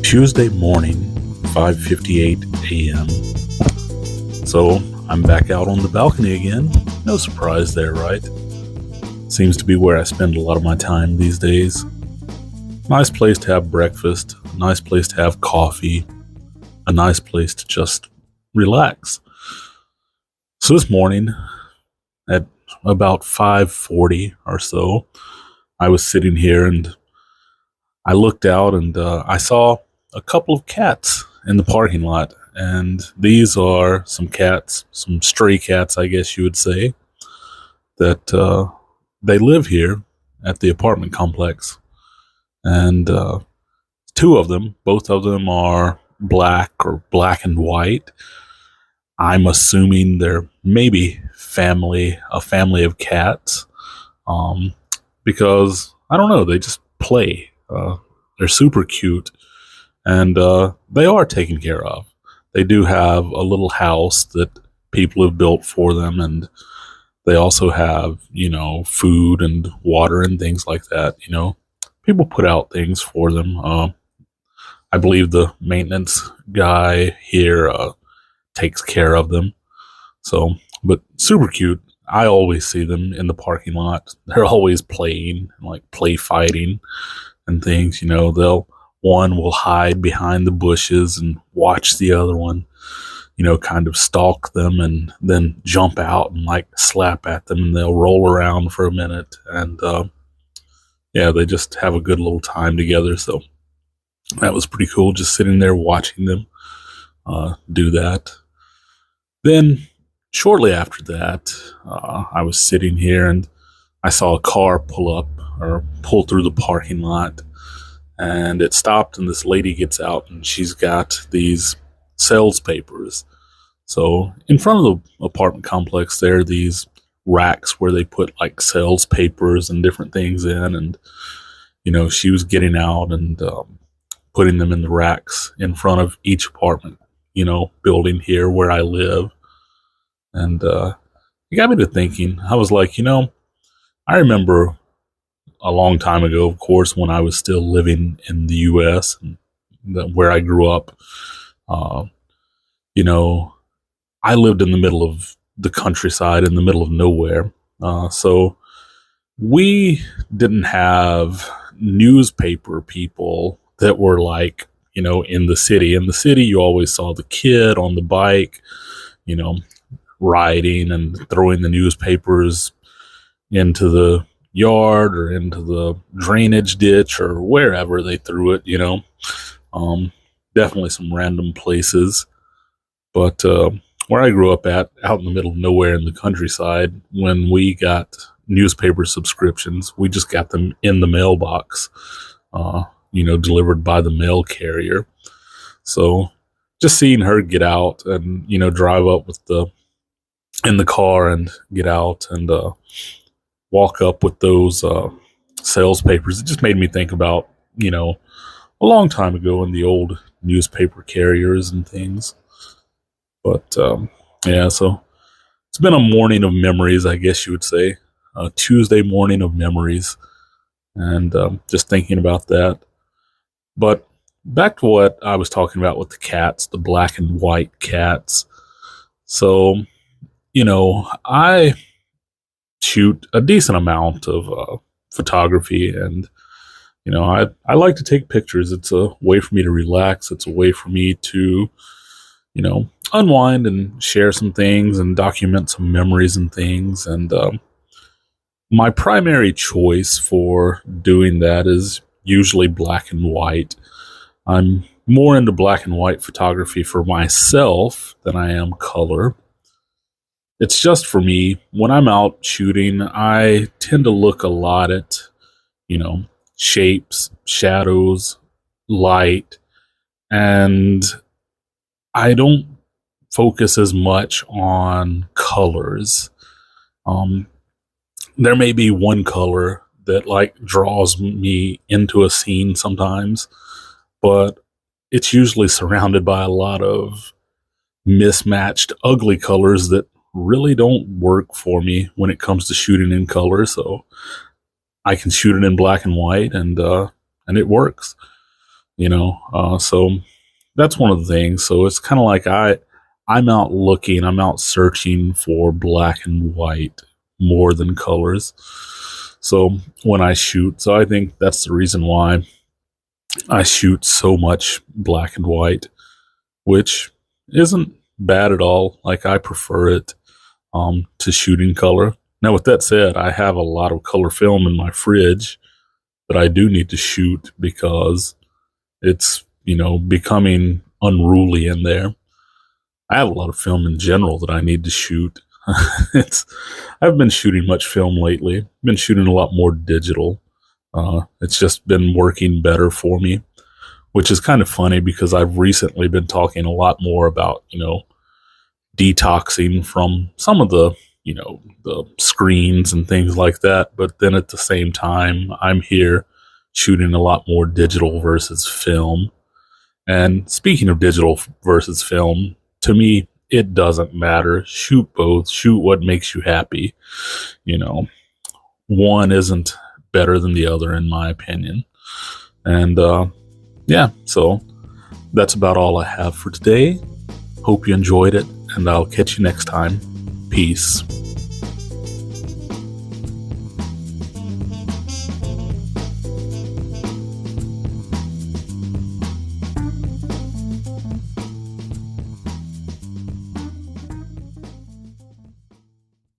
Tuesday morning, 5:58 a.m. So I'm back out on the balcony again. No surprise there, right? Seems to be where I spend a lot of my time these days. Nice place to have breakfast, a nice place to have coffee, a nice place to just relax. So this morning, at about 5:40 or so, I was sitting here and I looked out and I saw a couple of cats in the parking lot. And these are some cats, some stray cats, I guess you would say, that they live here at the apartment complex. And two of them, both of them are black or black and white. I'm assuming they're maybe a family of cats, because I don't know, they just play. They're super cute, and they are taken care of. They do have a little house that people have built for them, and they also have, food and water and things like that. People put out things for them. I believe the maintenance guy here takes care of them. So, but super cute. I always see them in the parking lot. They're always playing, like play fighting and things. One will hide behind the bushes and watch the other one, kind of stalk them and then jump out and like slap at them, and they'll roll around for a minute. And they just have a good little time together. So that was pretty cool, just sitting there watching them do that. Then shortly after that, I was sitting here and I saw a car pull through the parking lot, and it stopped, and this lady gets out and she's got these sales papers. So in front of the apartment complex, there are these racks where they put like sales papers and different things in, and she was getting out and putting them in the racks in front of each apartment building here where I live. And it got me to thinking. I was like, I remember a long time ago, of course, when I was still living in the U.S. and where I grew up. I lived in the middle of the countryside, in the middle of nowhere. So we didn't have newspaper people that were like, in the city. In the city, you always saw the kid on the bike, riding and throwing the newspapers into the yard or into the drainage ditch or wherever they threw it, definitely some random places. But where I grew up out in the middle of nowhere in the countryside, when we got newspaper subscriptions, we just got them in the mailbox, delivered by the mail carrier. So just seeing her get out and, drive up in the car and get out and walk up with those sales papers, it just made me think about, a long time ago in the old newspaper carriers and things. But so it's been a morning of memories, I guess you would say, a Tuesday morning of memories, and just thinking about that. But back to what I was talking about with the cats, the black and white cats. So, I shoot a decent amount of photography, and I like to take pictures. It's a way for me to relax. It's a way for me to unwind and share some things and document some memories and things. And my primary choice for doing that is usually black and white. I'm more into black and white photography for myself than I am color. It's just for me. When I'm out shooting, I tend to look a lot at, shapes, shadows, light, and I don't focus as much on colors. There may be one color that like draws me into a scene sometimes, but it's usually surrounded by a lot of mismatched, ugly colors that really don't work for me when it comes to shooting in color. So I can shoot it in black and white, and it works. So that's one of the things. So it's kind of like I'm out looking, I'm out searching for black and white more than colors. So when I shoot, so I think that's the reason why I shoot so much black and white, which isn't bad at all. Like, I prefer it to shooting color. Now, with that said, I have a lot of color film in my fridge that I do need to shoot because it's, becoming unruly in there. I have a lot of film in general that I need to shoot. I've been shooting much film lately. I've been shooting a lot more digital. It's just been working better for me, which is kind of funny because I've recently been talking a lot more about, detoxing from some of the screens and things like that. But then at the same time, I'm here shooting a lot more digital versus film. And speaking of digital versus film, to me, it doesn't matter. Shoot both. Shoot what makes you happy. One isn't better than the other, in my opinion. And yeah, so that's about all I have for today. Hope you enjoyed it, and I'll catch you next time. Peace.